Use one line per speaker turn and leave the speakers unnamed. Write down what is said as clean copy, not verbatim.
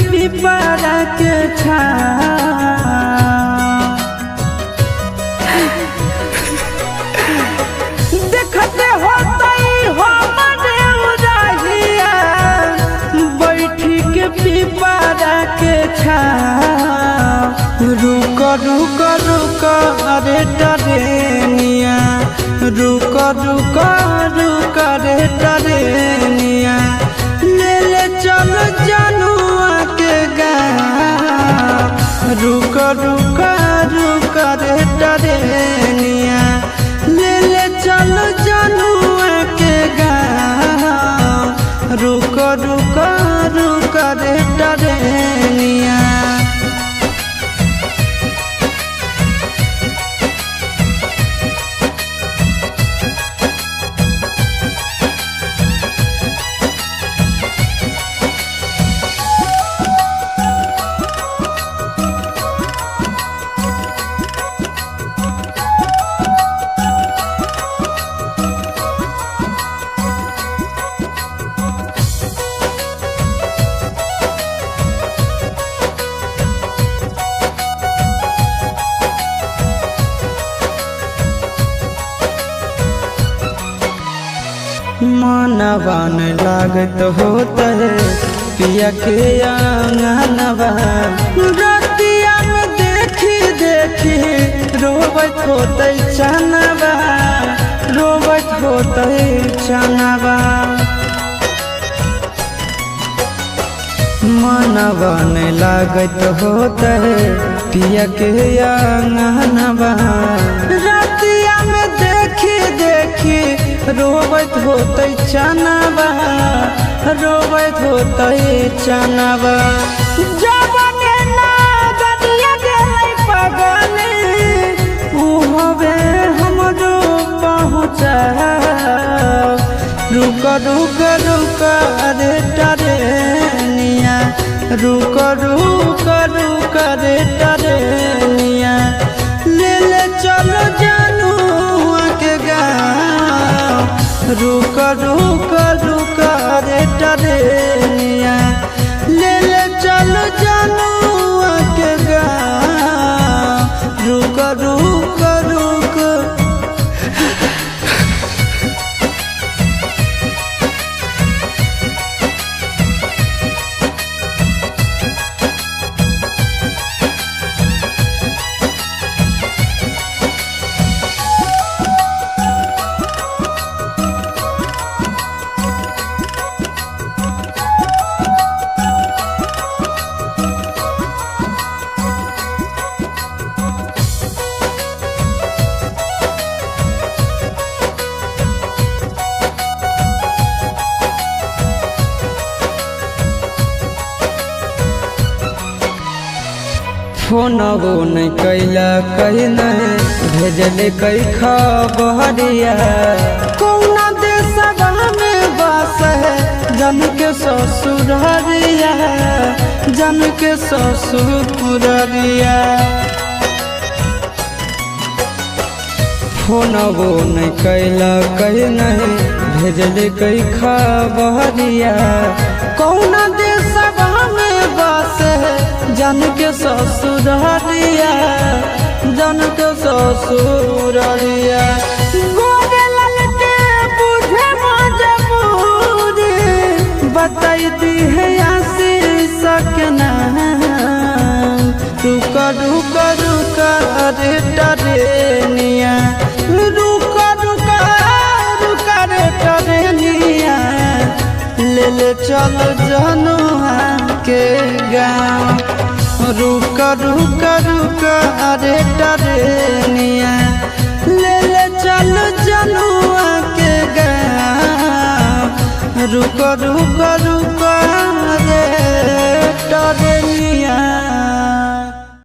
पिपरा के छाँव देखते होतई हमरे उदाहिया बैठी के पिपरा के छाँव रुक रुक रुक रे टरेनिया रुक रुक रुक रे टरेनिया ले ले चल जनुआ के गाँव रुक रुक रुक रे टरेनिया ले ले चल जनुआ के गाँव रुक रुक रुक रे टरेनिया। मनवा न लागत होता है पिया के आंगनवा रतिया में देखी देखी रोबत होते चनवा रोबत होते चनवा मनवा न लागत होता है पिया के आंगनवा रतिया में देखी देखी रोबत होते चनवा रोबत होते चनवा जबने ना गदिया गेलै पगले उ हवे हमरो पहुँचा रुक रुक रुक रे टरेनिया रुक रुक रुक रे टरेनिया ले ले चलो जनुआ के गाँव रुक रुक रुक रे टरेनिया ले ले चलो जनुआ के गाँव रुक रुक रुक। फोनवो नहीं कैला कहीं नहीं भेजले कई खबरिया कौना देशवा में बस है जन के ससुररिया जन के ससुररिया फोनवो नहीं कैला कहीं नहीं भेजले कई खबरिया कौना देशवा में बस है जन के ससुररिया जन के ससुररिया गोरे ललटे बुझे मजबूरी बताई दी है आशीष के नाम रुक रुक रुक रे टरेनिया रुक रुक रुक रे टरेनिया ले ले चल जनुआ के गाँव रुक रुक रुक रे टरेनिया ले ले चल जनुआ के गाँव रुक रुक रुक